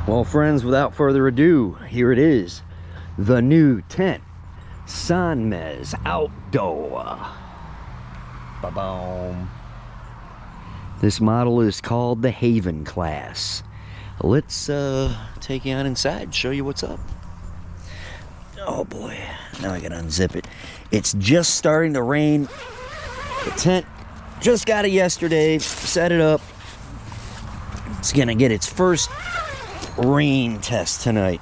Well, friends, without further ado, here it is. The new tent. Sonmez Outdoor. Ba-boom. This model is called the Haven class. Let's take you on inside and show you what's up. Oh boy, now I gotta unzip it. It's just starting to rain. The tent just got it yesterday, set it up. It's gonna get its first rain test tonight.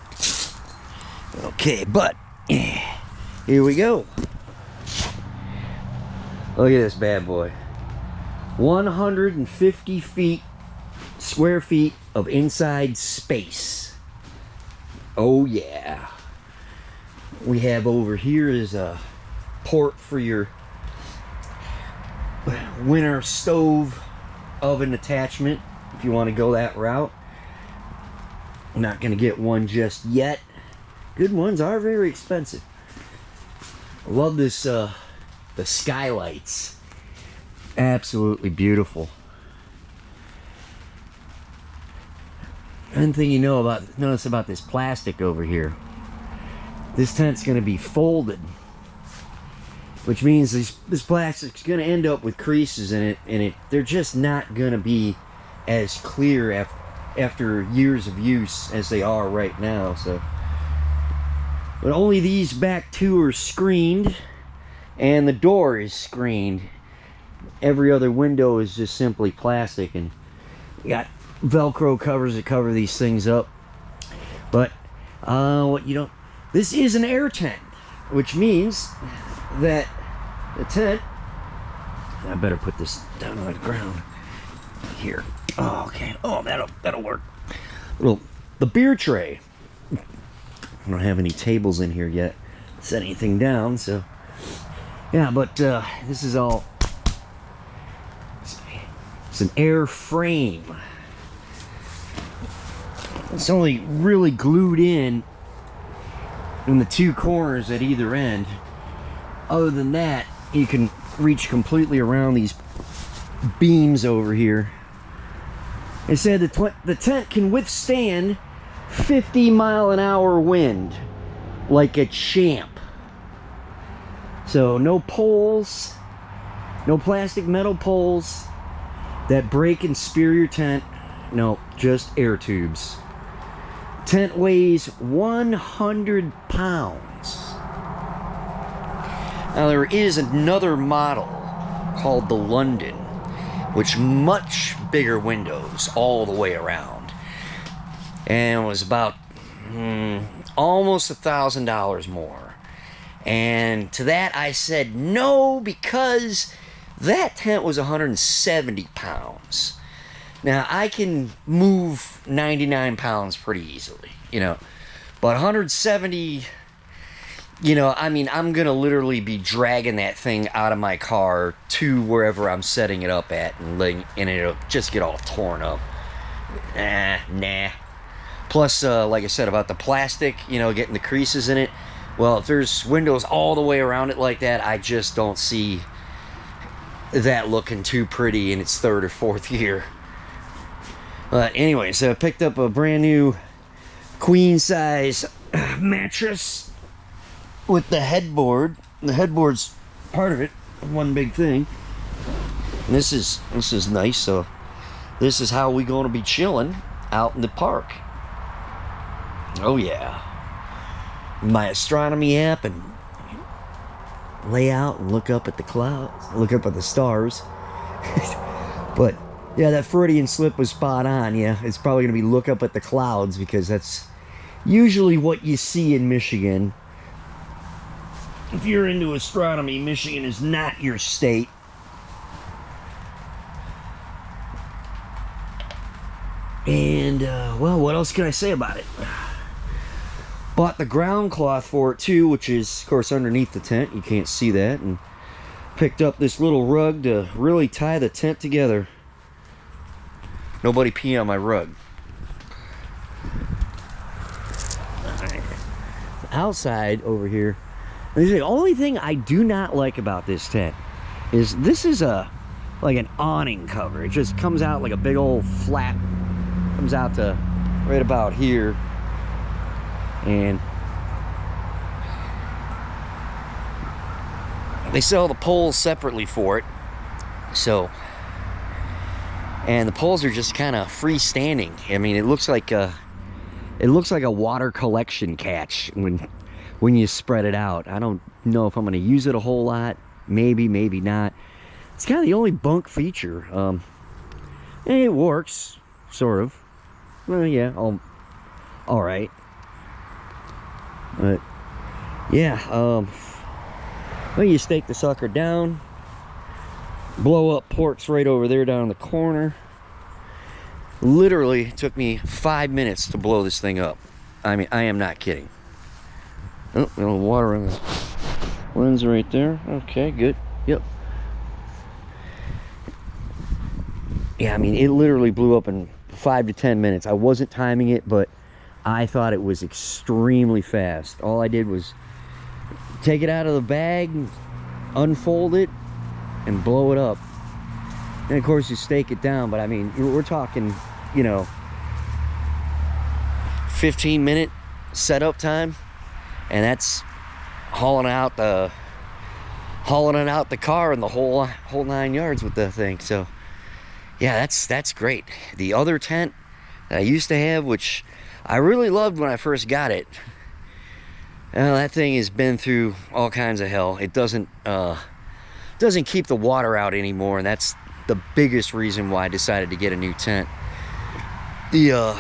Okay, but here we go. Look at this bad boy. 150 square feet of inside space. Oh yeah. We have over here is a port for your winter stove oven attachment if you want to go that route. I'm not going to get one just yet. Good ones are very expensive. I love this the skylights. Absolutely beautiful. One thing you notice about this plastic over here. This tent's going to be folded, which means this plastic's going to end up with creases in it, and they're just not going to be as clear after years of use as they are right now. So, but only these back two are screened, and the door is screened. Every other window is just simply plastic, and we got Velcro covers that cover these things up. But this is an air tent, which means that the tent, I better put this down on the ground here. Oh, okay. Oh, that'll work. The beer tray. I don't have any tables in here yet to set anything down, so yeah, but this is all, it's an air frame. It's only really glued in the two corners at either end. Other than that, you can reach completely around these beams over here. It said the tent can withstand 50-mile-an-hour wind like a champ. So no poles, no plastic metal poles that break and spear your tent. No, just air tubes. Tent weighs 100 pounds. Now there is another model called the London, which much bigger windows all the way around, and was about almost $1,000 more. And to that I said no, because that tent was 170 pounds. Now, I can move 99 pounds pretty easily, but 170, I mean, I'm going to literally be dragging that thing out of my car to wherever I'm setting it up at, and it'll just get all torn up. Nah. Plus, like I said about the plastic, getting the creases in it, well, if there's windows all the way around it like that, I just don't see that looking too pretty in its third or fourth year. But anyway, so I picked up a brand new queen size mattress with the headboard. The headboard's part of it, one big thing. And this is nice. So this is how we going to be chilling out in the park. Oh yeah, my astronomy app, and lay out and look up at the clouds, look up at the stars. But yeah, that Freudian slip was spot on. Yeah, it's probably going to be look up at the clouds, because that's usually what you see in Michigan. If you're into astronomy, Michigan is not your state. And, well, what else can I say about it? Bought the ground cloth for it too, which is, of course, underneath the tent. You can't see that. And picked up this little rug to really tie the tent together. Nobody pee on my rug. Outside over here, the only thing I do not like about this tent is this is like an awning cover. It just comes out like a big old flap. Comes out to right about here. And they sell the poles separately for it. So, and the poles are just kind of freestanding. I mean, it looks like a water collection catch when you spread it out. I don't know if I'm going to use it a whole lot. Maybe, maybe not. It's kind of the only bunk feature. And it works, sort of. Well, yeah, all right. But yeah, well, you stake the sucker down, blow up ports right over there down in the corner. Literally took me 5 minutes to blow this thing up. I mean, I am not kidding. Oh, a little water on the lens right there. Okay, good. Yep. Yeah, I mean, it literally blew up in 5 to 10 minutes. I wasn't timing it, but I thought it was extremely fast. All I did was take it out of the bag, unfold it, and blow it up. And of course you stake it down, but I mean, we're talking, you know, 15-minute setup time, and that's hauling it out the car and the whole 9 yards with the thing. So yeah, that's great. The other tent that I used to have, which I really loved when I first got it, that thing has been through all kinds of hell. It doesn't keep the water out anymore, and that's the biggest reason why I decided to get a new tent. The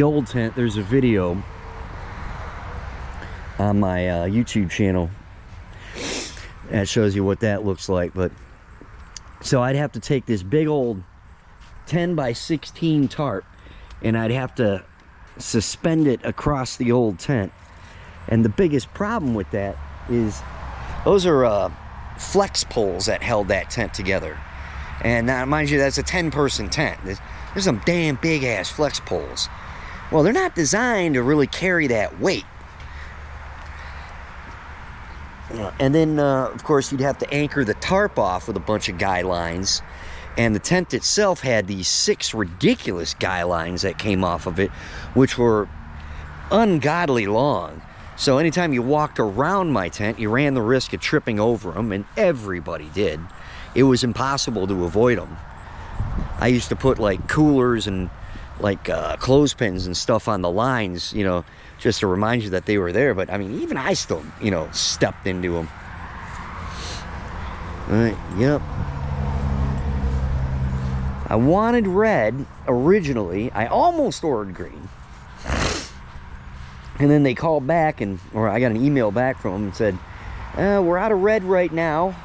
old tent, there's a video on my YouTube channel that shows you what that looks like. But so I'd have to take this big old 10 by 16 tarp, and I'd have to suspend it across the old tent. And the biggest problem with that is those are flex poles that held that tent together. And now, mind you, that's a 10-person tent. There's some damn big ass flex poles. Well, they're not designed to really carry that weight. And then of course you'd have to anchor the tarp off with a bunch of guy lines, and the tent itself had these 6 ridiculous guy lines that came off of it, which were ungodly long. So anytime you walked around my tent, you ran the risk of tripping over them, and everybody did. It was impossible to avoid them. I used to put like coolers and like clothespins and stuff on the lines, you know, just to remind you that they were there. But I mean, even I still, you know, stepped into them. Yep. I wanted red originally. I almost ordered green. And then they called back, or I got an email back from them and said, we're out of red right now.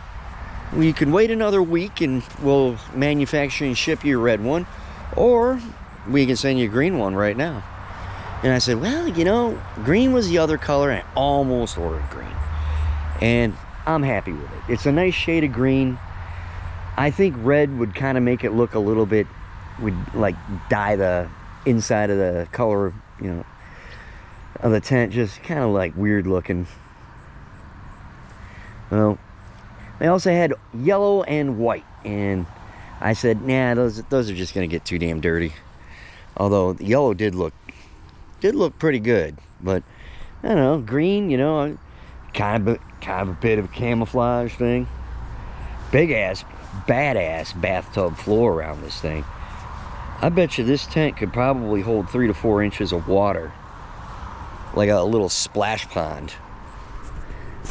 You can wait another week and we'll manufacture and ship you a red one, or we can send you a green one right now. And I said, well, you know, green was the other color, and I almost ordered green. And I'm happy with it. It's a nice shade of green. I think red would kind of make it look a little bit, would like dye the inside of the color, you know, of the tent, just kind of like weird looking. Well, they also had yellow and white, and I said, nah, those are just gonna get too damn dirty. Although the yellow did look pretty good, but I don't know, green, you know, kind of a bit of a camouflage thing. Big ass, badass bathtub floor around this thing. I bet you this tent could probably hold 3 to 4 inches of water, like a little splash pond,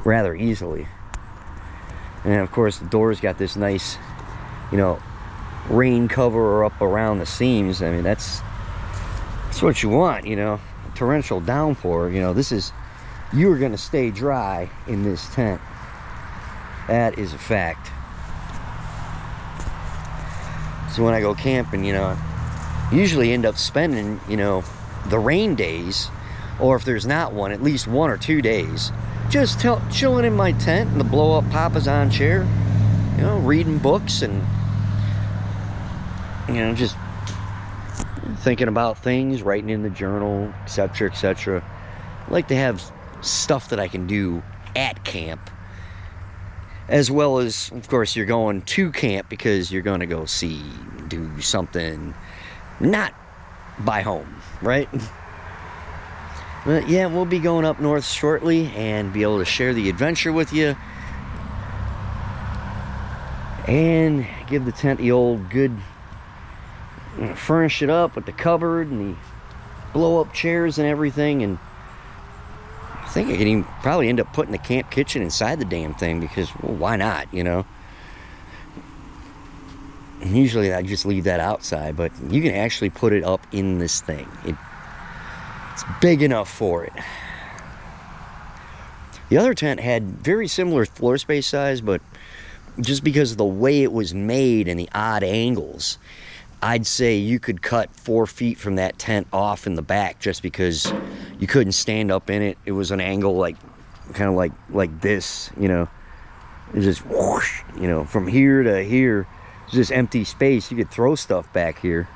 rather easily. And of course the door's got this nice, you know, rain cover up around the seams. I mean, that's what you want, you know. Torrential downpour, you know, you are going to stay dry in this tent. That is a fact. So when I go camping, you know, I usually end up spending, you know, the rain days, or if there's not one, at least 1 or 2 days, just chilling in my tent in the blow-up Papazon chair, you know, reading books and, you know, just thinking about things, writing in the journal, etc., etc. I like to have stuff that I can do at camp, as well as, of course, you're going to camp because you're going to go see, do something not buy home, right? But yeah, we'll be going up north shortly and be able to share the adventure with you and give the tent the old good, furnish it up with the cupboard and the blow up chairs and everything. And I think I can even probably end up putting the camp kitchen inside the damn thing because, well, why not, you know? And usually I just leave that outside, but you can actually put it up in this thing. It's big enough for it. The other tent had very similar floor space size, but just because of the way it was made and the odd angles, I'd say you could cut 4 feet from that tent off in the back just because you couldn't stand up in it. It was an angle like, kind of like this, you know. It's just whoosh, you know, from here to here. It's just empty space. You could throw stuff back here.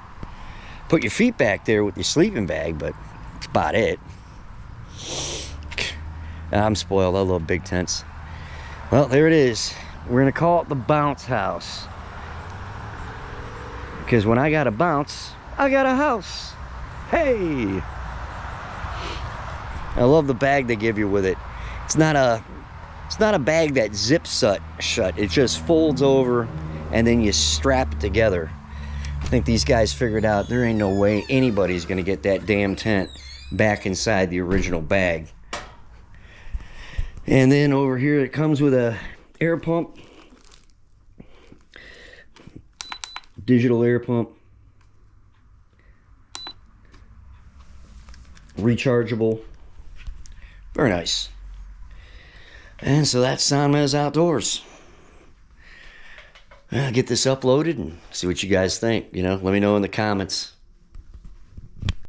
Put your feet back there with your sleeping bag, but that's about it. I'm spoiled. I love big tents. Well, there it is. We're going to call it the bounce house. Because when I got a bounce, I got a house. Hey! I love the bag they give you with it. It's not a bag that zips shut. It just folds over and then you strap it together. I think these guys figured out there ain't no way anybody's going to get that damn tent back inside the original bag. And then over here it comes with a air pump. Digital air pump. Rechargeable. Very nice. And so that's Sonmez Outdoors. I'll get this uploaded and see what you guys think. You know, let me know in the comments.